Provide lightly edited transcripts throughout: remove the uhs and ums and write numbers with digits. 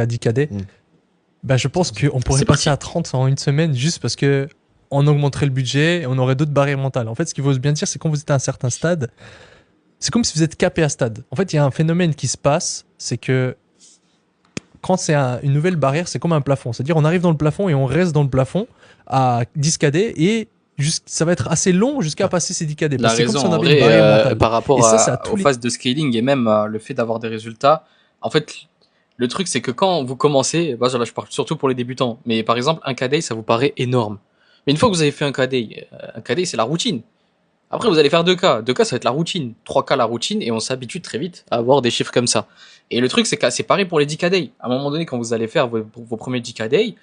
à 10 KD, bah, je pense qu'on pourrait passer à 30 en une semaine juste parce que on augmenterait le budget et on aurait d'autres barrières mentales. En fait, ce qu'il faut bien dire, c'est quand vous êtes à un certain stade, c'est comme si vous êtes capé à stade. En fait, il y a un phénomène qui se passe, c'est que quand c'est une nouvelle barrière, c'est comme un plafond. C'est-à-dire, on arrive dans le plafond et on reste dans le plafond à 10 KD et ça va être assez long jusqu'à passer ces 10 KD. La C'est comme raison, si on en avait une vrai, barrière mentale. par rapport Et ça, c'est à aux phases de scaling et même le fait d'avoir des résultats, en fait, le truc, c'est que quand vous commencez, bah, là, je parle surtout pour les débutants, mais par exemple, un KD, ça vous paraît énorme. Mais une fois que vous avez fait un KD, c'est la routine. Après, vous allez faire 2K. 2K, ça va être la routine. 3K, la routine, et on s'habitue très vite à avoir des chiffres comme ça. Et le truc, c'est que c'est pareil pour les 10K. À un moment donné, quand vous allez faire vos premiers 10K,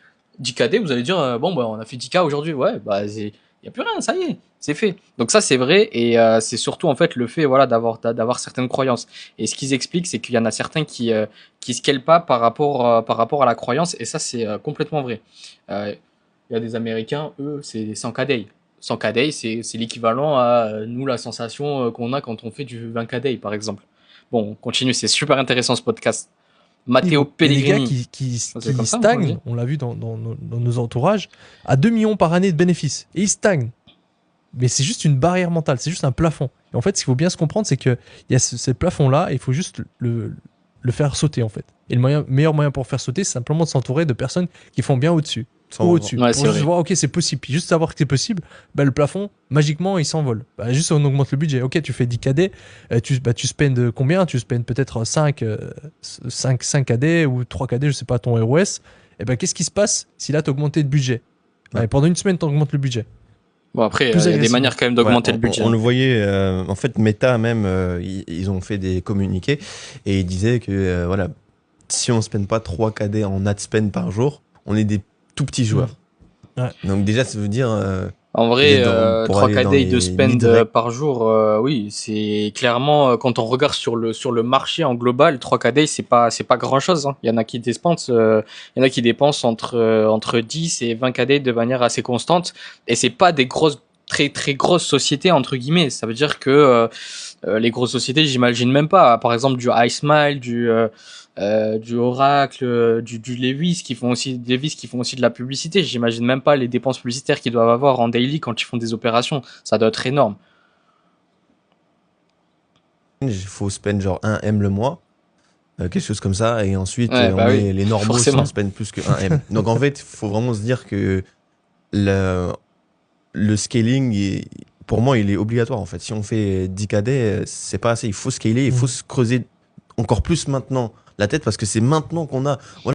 vous allez dire, bon, bah, on a fait 10K aujourd'hui. Ouais, bah, il y a plus rien, ça y est, c'est fait. Donc ça, c'est vrai, et c'est surtout, en fait, le fait, voilà, d'avoir certaines croyances. Et ce qu'ils expliquent, c'est qu'il y en a certains qui scalent pas par rapport à la croyance, et ça, c'est complètement vrai. Il y a des Américains, eux, c'est 100K. 100K, c'est l'équivalent à nous, la sensation qu'on a quand on fait du 20K par exemple. Bon, on continue, c'est super intéressant ce podcast. Matteo les gars Pellegrini. qui C'est comme ça, stagnent, on l'a vu dans nos entourages, à 2 millions par année de bénéfices. Et ils stagnent. Mais c'est juste une barrière mentale, c'est juste un plafond. Et en fait, ce qu'il faut bien se comprendre, c'est qu'il y a ce plafond-là, et il faut juste le faire sauter, en fait. Et le meilleur moyen pour faire sauter, c'est simplement de s'entourer de personnes qui font bien au-dessus. Ou au-dessus. Ouais, pour juste voir, ok, c'est possible. Puis juste savoir que c'est possible, bah, le plafond, magiquement, il s'envole. Bah, juste on augmente le budget. Ok, tu fais 10 KD, tu spendes combien? Tu spendes peut-être 5 KD ou 3 KD, je sais pas, ton ROS. Et ben, qu'est-ce qui se passe si là, tu augmenté de budget? Bah, et pendant une semaine, tu augmentes le budget. Bon, après, il y a des manières quand même d'augmenter le budget. On le voyait, en fait, Meta même, ils ont fait des communiqués et ils disaient que voilà, si on ne spend pas 3 KD en ad spend par jour, on est des tout petits joueurs. Ouais. Donc déjà, ça veut dire... en vrai, 3 KD de spend par jour, oui, c'est clairement, quand on regarde sur le marché en global, 3 KD, c'est pas grand chose, hein. Il y en a qui dépensent, entre 10 et 20 KD de manière assez constante, et c'est pas des très très grosses sociétés entre guillemets. Ça veut dire que les grosses sociétés, j'imagine même pas, par exemple du iSmile, du Oracle, du Levis qui font aussi de la publicité. J'imagine même pas les dépenses publicitaires qu'ils doivent avoir en daily quand ils font des opérations. Ça doit être énorme. Il faut spend genre 1 M le mois, quelque chose comme ça, et ensuite les normaux si on spend plus que 1 M. Donc en fait, il faut vraiment se dire que le scaling, pour moi, il est obligatoire en fait. Si on fait 10 KD, c'est pas assez. Il faut scaler, il faut se creuser encore plus maintenant la tête parce que c'est maintenant qu'on a... Voilà,